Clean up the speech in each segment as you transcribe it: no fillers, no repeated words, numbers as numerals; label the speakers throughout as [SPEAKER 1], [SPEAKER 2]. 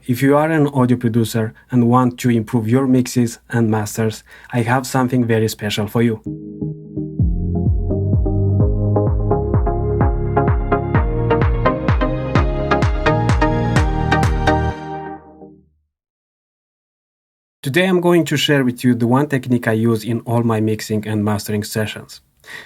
[SPEAKER 1] if you are an audio producer and want to improve your mixes and masters, I have something very special for you. Today I'm going to share with you the one technique I use in all my mixing and mastering sessions.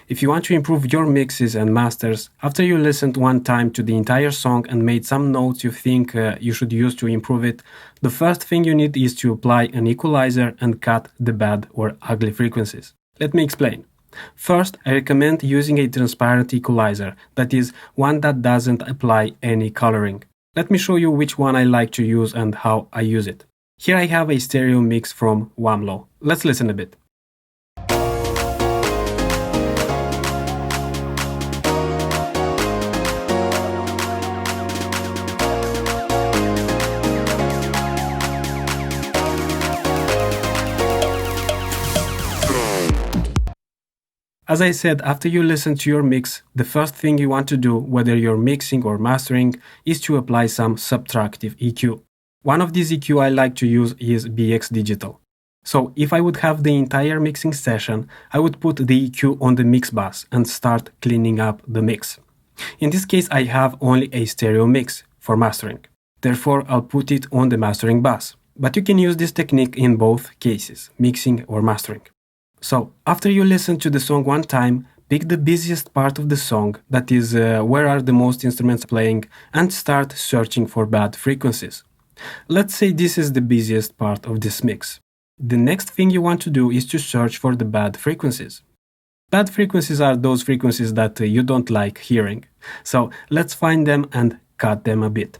[SPEAKER 1] If you want to improve your mixes and masters, after you listened one time to the entire song and made some notes you think you should use to improve it, the first thing you need is to apply an equalizer and cut the bad or ugly frequencies. Let me explain. First, I recommend using a transparent equalizer, that is, one that doesn't apply any coloring. Let me show you which one I like to use and how I use it. Here I have a stereo mix from Wamlo. Let's listen a bit. As I said, after you listen to your mix, the first thing you want to do, whether you're mixing or mastering, is to apply some subtractive EQ. One of these EQ I like to use is BX Digital. So if I would have the entire mixing session, I would put the EQ on the mix bus and start cleaning up the mix. In this case, I have only a stereo mix for mastering. Therefore, I'll put it on the mastering bus. But you can use this technique in both cases, mixing or mastering. So, after you listen to the song one time, pick the busiest part of the song, that is, where are the most instruments playing, and start searching for bad frequencies. Let's say this is the busiest part of this mix. The next thing you want to do is to search for the bad frequencies. Bad frequencies are those frequencies that you don't like hearing. So let's find them and cut them a bit.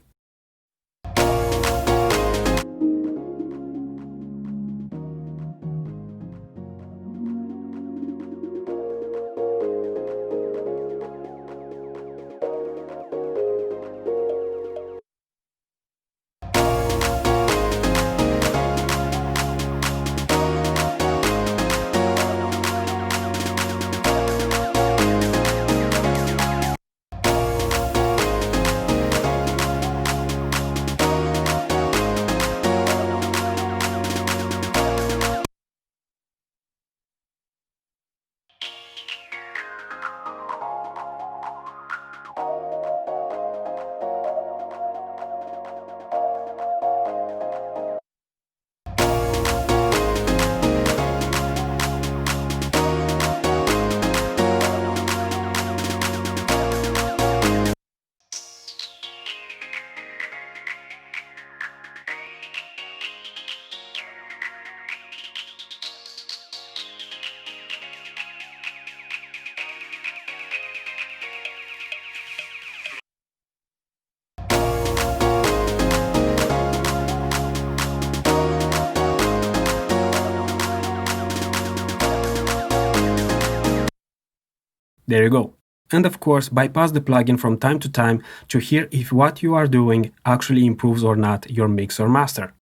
[SPEAKER 1] There you go. And of course, bypass the plugin from time to time to hear if what you are doing actually improves or not your mix or master.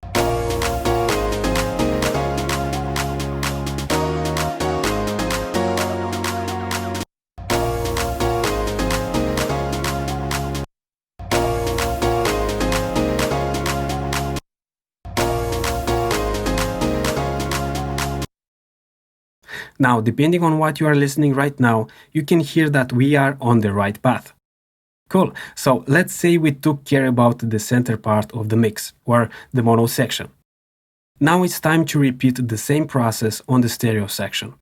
[SPEAKER 1] Now, depending on what you are listening right now, you can hear that we are on the right path. Cool. So let's say we took care about the center part of the mix, or the mono section. Now it's time to repeat the same process on the stereo section.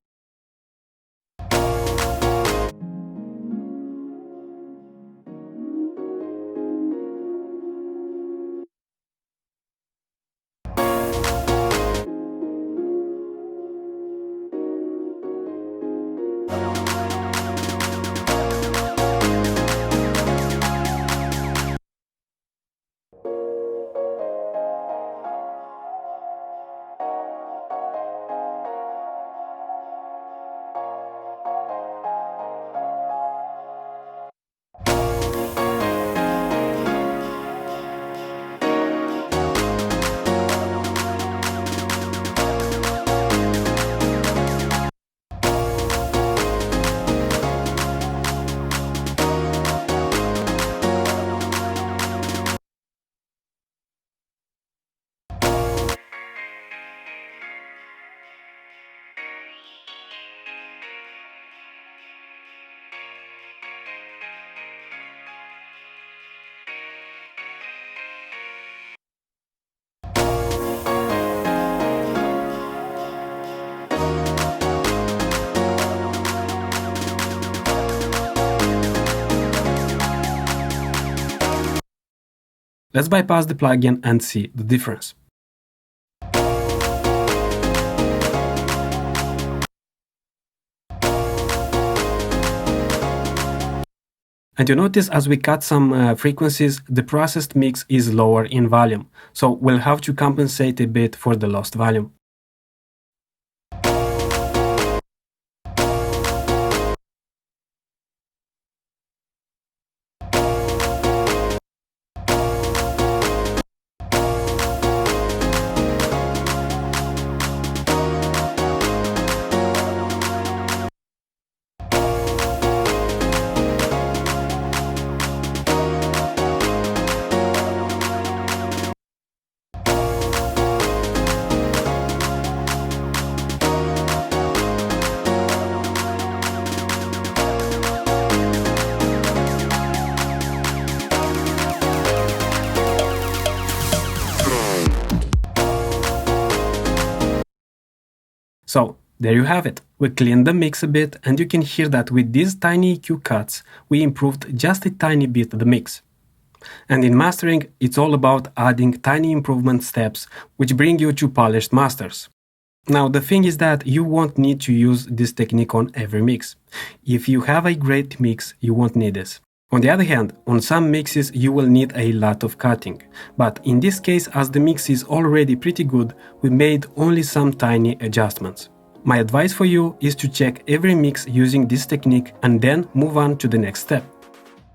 [SPEAKER 1] Let's bypass the plugin and see the difference. And you notice as we cut some frequencies, the processed mix is lower in volume, so we'll have to compensate a bit for the lost volume. So, there you have it. We cleaned the mix a bit, and you can hear that with these tiny EQ cuts, we improved just a tiny bit the mix. And in mastering, it's all about adding tiny improvement steps which bring you to polished masters. Now, the thing is that you won't need to use this technique on every mix. If you have a great mix, you won't need this. On the other hand, on some mixes you will need a lot of cutting, but in this case, as the mix is already pretty good, we made only some tiny adjustments. My advice for you is to check every mix using this technique and then move on to the next step.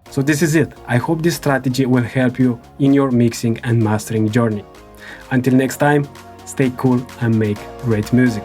[SPEAKER 1] So this is it. I hope this strategy will help you in your mixing and mastering journey. Until next time, stay cool and make great music.